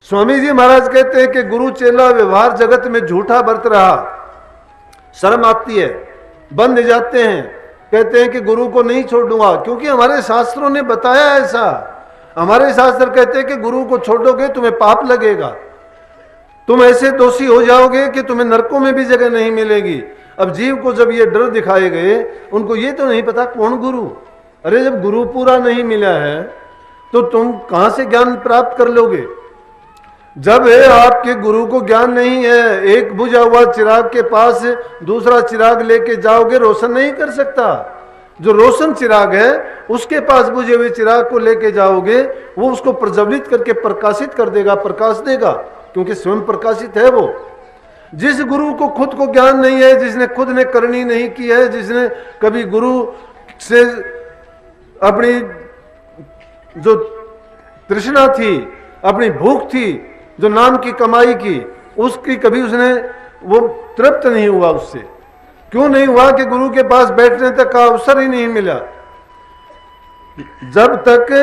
स्वामी जी महाराज कहते हैं कि गुरु चेला व्यवहार जगत में झूठा बरत रहा, शर्म आती है, बंध जाते हैं, कहते हैं कि गुरु को नहीं छोड़ूंगा, क्योंकि हमारे शास्त्रों ने बताया ऐसा। हमारे शास्त्र कहते हैं कि गुरु को छोड़ोगे तुम्हें पाप लगेगा, तुम ऐसे दोषी हो जाओगे कि तुम्हें नरकों में भी जगह नहीं मिलेगी। अब जीव को जब ये डर दिखाए गए, उनको ये तो नहीं पता कौन गुरु। अरे जब गुरु पूरा नहीं मिला है तो तुम कहां से ज्ञान प्राप्त कर लोगे। जब आपके गुरु को ज्ञान नहीं है, एक बुझा हुआ चिराग के पास दूसरा चिराग लेके जाओगे, रोशन नहीं कर सकता। जो रोशन चिराग है उसके पास बुझे हुए चिराग को लेके जाओगे, वो उसको प्रज्वलित करके प्रकाशित कर देगा, प्रकाश देगा, क्योंकि स्वयं प्रकाशित है वो। जिस गुरु को खुद को ज्ञान नहीं है, जिसने खुद ने करनी नहीं की है, जिसने कभी गुरु से अपनी जो तृष्णा थी, अपनी भूख थी, जो नाम की कमाई की, उसकी कभी उसने वो तृप्त नहीं हुआ। उससे क्यों नहीं हुआ कि गुरु के पास बैठने तक का अवसर ही नहीं मिला। जब तक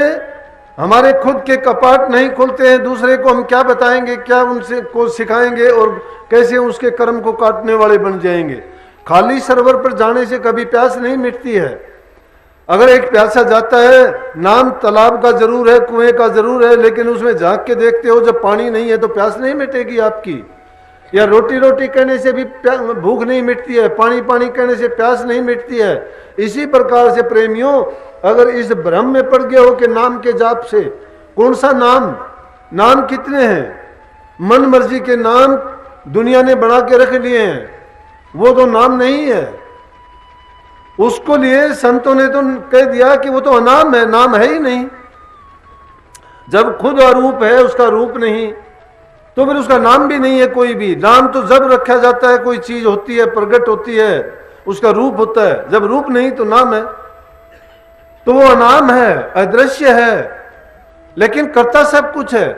हमारे खुद के कपाट नहीं खुलते हैं, दूसरे को हम क्या बताएंगे, क्या उनसे को सिखाएंगे और कैसे उसके कर्म को काटने वाले बन जाएंगे। खाली सरोवर पर जाने से कभी प्यास नहीं मिटती है। अगर एक प्यासा जाता है, नाम तालाब का जरूर है, कुएं का जरूर है, लेकिन उसमें झांक के देखते हो जब पानी नहीं है तो प्यास नहीं मिटेगी आपकी। या रोटी रोटी कहने से भी भूख नहीं मिटती है, पानी पानी कहने से प्यास नहीं मिटती है। इसी प्रकार से प्रेमियों, अगर इस भ्रम में पड़ गए हो कि नाम के जाप से, कौन सा नाम, नाम कितने हैं, मन मर्जी के नाम दुनिया ने बना के रख लिए हैं, वो तो नाम नहीं है। उसको लिए संतों ने तो कह दिया कि वो तो अनाम है, नाम है ही नहीं। जब खुद अरूप है, उसका रूप नहीं, तो फिर उसका नाम भी नहीं है कोई भी। नाम तो जब रखा जाता है, कोई चीज होती है, प्रकट होती है, उसका रूप होता है। जब रूप नहीं तो नाम है, तो वो अनाम है, अदृश्य है, लेकिन करता सब कुछ है।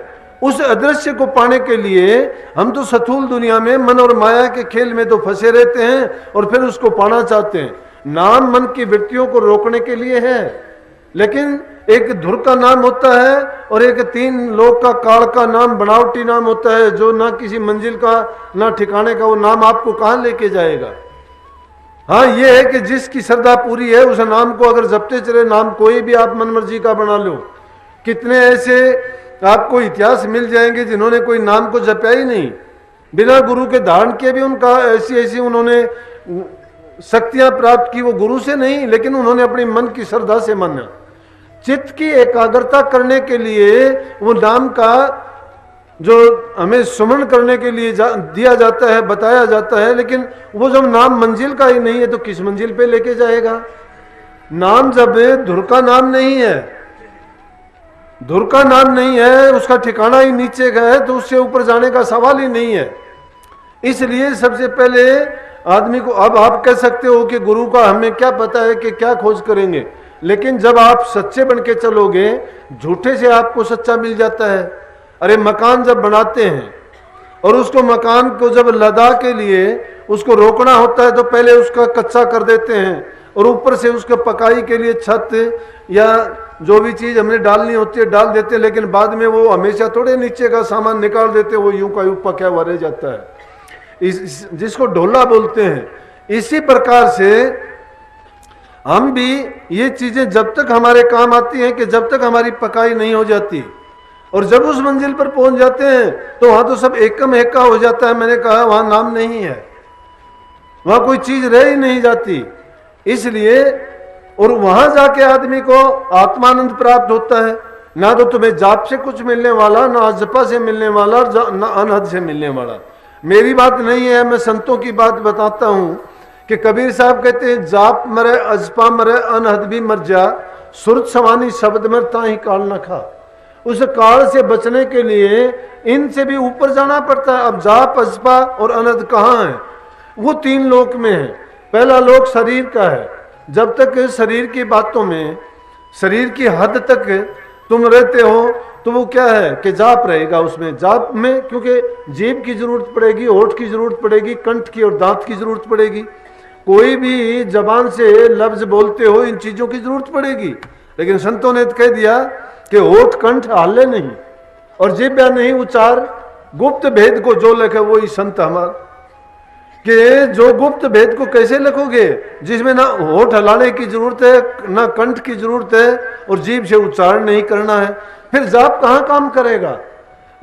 उस अदृश्य को पाने के लिए हम तो स्थूल दुनिया में मन और माया के खेल में तो फंसे रहते हैं और फिर उसको पाना चाहते हैं। नाम मन की वृत्तियों को रोकने के लिए है, लेकिन एक धुर का नाम होता है और एक तीन लोक का काल का नाम, बनावटी नाम होता है, जो ना किसी मंजिल का ना ठिकाने का। वो नाम आपको कहां लेके जाएगा। हाँ, ये है कि जिसकी श्रद्धा पूरी है उस नाम को अगर जपते चले, नाम कोई भी आप मन मर्जी का बना लो। कितने ऐसे आपको इतिहास मिल जाएंगे जिन्होंने कोई नाम को जपा ही नहीं, बिना गुरु के धारण के भी उनका ऐसी ऐसी उन्होंने शक्तियां प्राप्त की। वो गुरु से नहीं, लेकिन उन्होंने अपनी मन की श्रद्धा से माना। चित्त की एकाग्रता करने के लिए वो नाम का जो हमें सुमरण करने के लिए दिया जाता है, बताया जाता है, लेकिन वो जब नाम मंजिल का ही नहीं है तो किस मंजिल पे लेके जाएगा। नाम जब धुर का नाम नहीं है, धुर का नाम नहीं है, उसका ठिकाना ही नीचे का है, तो उससे ऊपर जाने का सवाल ही नहीं है। इसलिए सबसे पहले आदमी को, अब आप कह सकते हो कि गुरु का हमें क्या पता है कि क्या खोज करेंगे, लेकिन जब आप सच्चे बन के चलोगे, झूठे से आपको सच्चा मिल जाता है। अरे मकान जब बनाते हैं और उसको मकान को जब लदा के लिए उसको रोकना होता है तो पहले उसका कच्चा कर देते हैं और ऊपर से उसके पकाई के लिए छत या जो भी चीज हमने डालनी होती है डाल देते हैं, लेकिन बाद में वो हमेशा थोड़े नीचे का सामान निकाल देते, वो यूं का यूं पका हुआ रह जाता है, जिसको ढोला बोलते हैं। इसी प्रकार से हम भी ये चीजें जब तक हमारे काम आती हैं कि जब तक हमारी पकाई नहीं हो जाती, और जब उस मंजिल पर पहुंच जाते हैं तो वहां तो सब एकम एका हो जाता है। मैंने कहा वहां नाम नहीं है, वहां कोई चीज रह ही नहीं जाती। इसलिए और वहां जाके आदमी को आत्मानंद प्राप्त होता है। ना तो तुम्हें जाप से कुछ मिलने वाला, ना अजपा से मिलने वाला, ना अनहद से मिलने वाला। मेरी बात नहीं है, मैं संतों की बात बताता हूं कि कबीर साहब कहते हैं, जाप मरे, अजपा मरे, अनहद भी मर जा, सुरत सवानी शब्द मर ताही काल न खा। उस काल से बचने के लिए इनसे भी ऊपर जाना पड़ता है। अब जाप, अजपा और अनहद कहाँ है? वो तीन लोक में है। पहला लोक शरीर का है। जब तक शरीर की बातों में, शरीर की हद तक तुम रहते हो तो वो क्या है कि जाप रहेगा उसमें। जाप में क्योंकि जीभ की जरूरत पड़ेगी, होठ की जरूरत पड़ेगी, कंठ की और दांत की जरूरत पड़ेगी। कोई भी जबान से लफ्ज बोलते हो, इन चीजों की जरूरत पड़ेगी। लेकिन संतों ने कह दिया कि होठ कंठ हाले नहीं, और जिब्या नहीं उचार, गुप्त भेद को जो लिखे वो ही संत हमार। कि जो गुप्त भेद को कैसे लिखोगे जिसमें ना होठ हलाने की जरूरत है, ना कंठ की जरूरत है, और जीभ से उच्चारण नहीं करना है, फिर जाप कहाँ काम करेगा।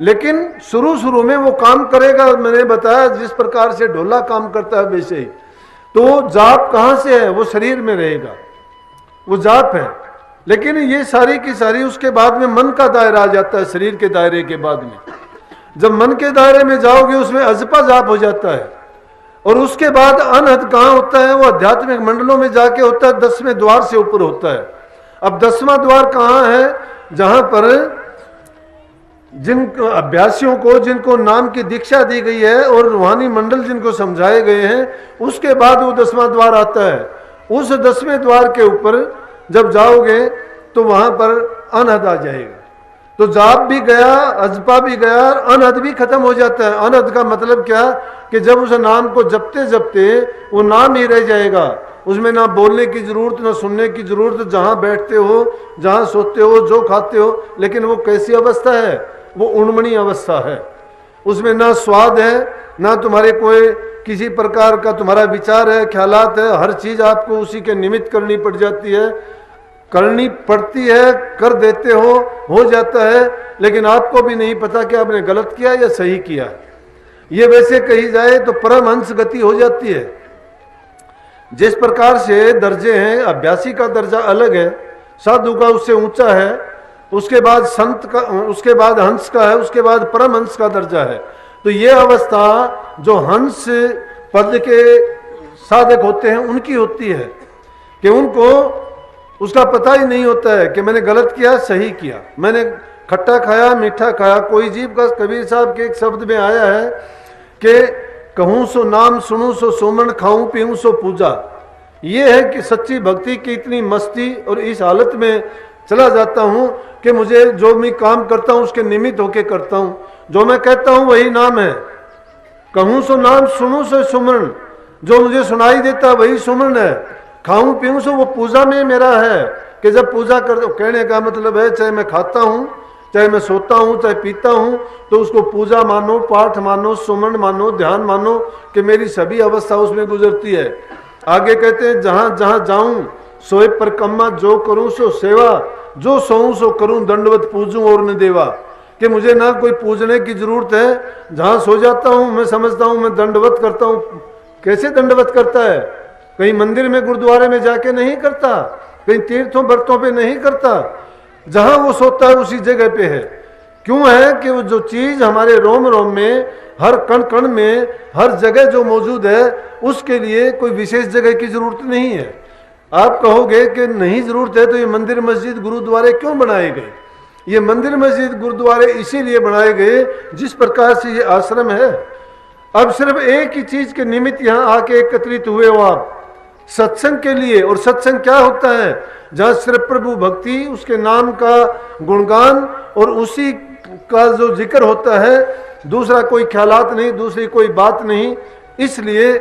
लेकिन शुरू में वो काम करेगा, मैंने बताया जिस प्रकार से ढोला काम करता है वैसे ही। तो जाप कहाँ से है, वो शरीर में रहेगा, वो जाप है। लेकिन ये सारी की सारी उसके बाद में मन का दायरा आ जाता है, शरीर के दायरे के बाद में। जब मन के दायरे में जाओगे उसमें अजपा जाप हो जाता है। और उसके बाद अनहद कहाँ होता है, वो आध्यात्मिक मंडलों में जाके होता है, 10वें द्वार से ऊपर होता है। अब 10वां द्वार कहाँ है, जहां पर जिन अभ्यासियों को, जिनको नाम की दीक्षा दी गई है और रूहानी मंडल जिनको समझाए गए हैं, उसके बाद वो 10वां द्वार आता है। उस 10वें द्वार के ऊपर जब जाओगे तो वहां पर अनहद आ जाएगा। तो जाप भी गया, अजपा भी गया, अनहद भी खत्म हो जाता है। अनहद का मतलब क्या, कि जब उस नाम को जपते जपते वो नाम ही रह जाएगा, उसमें ना बोलने की जरूरत, ना सुनने की जरूरत, जहां बैठते हो, जहां सोते हो, जो खाते हो। लेकिन वो कैसी अवस्था है, वो उन्मणी अवस्था है। उसमें ना स्वाद है, ना तुम्हारे कोई किसी प्रकार का तुम्हारा विचार है, ख्यालात है, हर चीज आपको उसी के निमित्त करनी पड़ जाती है, करनी पड़ती है, कर देते हो जाता है। लेकिन आपको भी नहीं पता कि आपने गलत किया या सही किया। ये वैसे कही जाए तो परमहंस गति हो जाती है। जिस प्रकार से दर्जे हैं, अभ्यासी का दर्जा अलग है, साधु का उससे ऊंचा है, उसके बाद संत का, उसके बाद हंस का है, उसके बाद परमहंस का दर्जा है। तो ये अवस्था जो हंस पद के साधक होते हैं उनकी होती है, कि उनको उसका पता ही नहीं होता है कि मैंने गलत किया, सही किया, मैंने खट्टा खाया, मीठा खाया। कोई जीव का, कबीर साहब के एक शब्द में आया है कि कहूँ सो नाम, सुनूं सो सुमन, खाऊं पीऊं सो पूजा। ये है कि सच्ची भक्ति की इतनी मस्ती, और इस हालत में चला जाता हूँ कि मुझे जो मैं काम करता हूँ उसके निमित्त होके करता हूँ, जो मैं कहता हूँ वही नाम है। कहूँ सो नाम, सुनूं सो सुमन, जो मुझे सुनाई देता वही सुमन है। खाऊं पीऊं सो वो पूजा में मेरा है, कि जब पूजा कर, कहने का मतलब है चाहे मैं खाता हूँ, चाहे मैं सोता हूँ, चाहे पीता हूँ, तो उसको पूजा मानो, पाठ मानो, सुमन मानो, ध्यान मानो, कि मेरी सभी अवस्था उसमें गुजरती है। आगे कहते हैं जहां जहां जाऊं सोए परकम्मा, जो करूं सो सेवा, जो सोऊं सो करूं दंडवत पूजूं और न देवा। कि मुझे ना कोई पूजने की जरूरत है, जहां सो जाता हूं मैं समझता हूं मैं दंडवत करता हूं। कैसे दंडवत करता है, कहीं मंदिर में गुरुद्वारे में जाके नहीं करता, कहीं तीर्थों व्रतों पे नहीं करता, जहां वो सोता है उसी जगह पे है। क्यों है कि वो जो चीज हमारे रोम रोम में, हर कण कण में, हर जगह जो मौजूद है, उसके लिए कोई विशेष जगह की जरूरत नहीं है। आप कहोगे कि नहीं जरूरत है तो ये मंदिर मस्जिद गुरुद्वारे क्यों बनाए गए। ये मंदिर मस्जिद गुरुद्वारे इसीलिए बनाए गए जिस प्रकार से ये आश्रम है। अब सिर्फ एक ही चीज के निमित्त यहाँ आके एकत्रित हुए हो आप, सत्संग के लिए। और सत्संग क्या होता है, जहाँ सिर्फ प्रभु भक्ति, उसके नाम का गुणगान और उसी का जो जिक्र होता है, दूसरा कोई ख्यालात नहीं, दूसरी कोई बात नहीं। इसलिए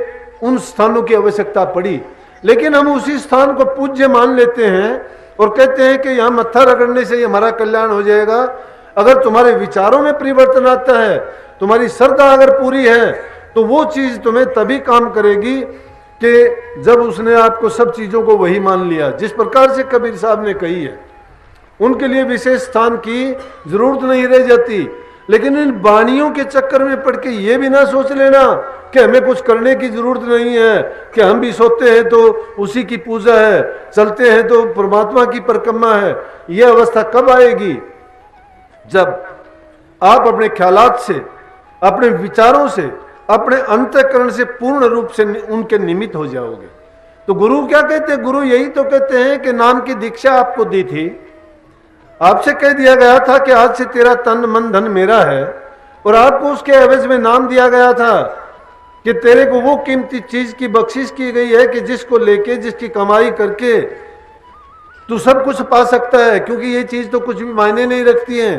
उन स्थानों की आवश्यकता पड़ी। लेकिन हम उसी स्थान को पूज्य मान लेते हैं और कहते हैं कि यहाँ मत्था रगड़ने से हमारा कल्याण हो जाएगा। अगर तुम्हारे विचारों में परिवर्तन आता है, तुम्हारी श्रद्धा अगर पूरी है, तो वो चीज तुम्हें तभी काम करेगी कि जब उसने आपको सब चीजों को वही मान लिया, जिस प्रकार से कबीर साहब ने कही है। उनके लिए विशेष स्थान की जरूरत नहीं रह जाती। लेकिन इन वाणियों के चक्कर में पड़ के ये भी ना सोच लेना कि हमें कुछ करने की जरूरत नहीं है, कि हम भी सोते हैं तो उसी की पूजा है, चलते हैं तो परमात्मा की परिक्रमा है। यह अवस्था कब आएगी, जब आप अपने ख्यालात से, अपने विचारों से, अपने अंतःकरण से पूर्ण रूप से उनके निमित्त हो जाओगे। तो गुरु क्या कहते हैं, गुरु यही तो कहते हैं कि नाम की दीक्षा आपको दी थी, आपसे कह दिया गया था कि आज से तेरा तन मन धन मेरा है, और आपको उसके एवज में नाम दिया गया था कि तेरे को वो कीमती चीज की बख्शिश की गई है कि जिसको लेके, जिसकी कमाई करके तू सब कुछ पा सकता है। क्योंकि ये चीज तो कुछ भी मायने नहीं रखती है।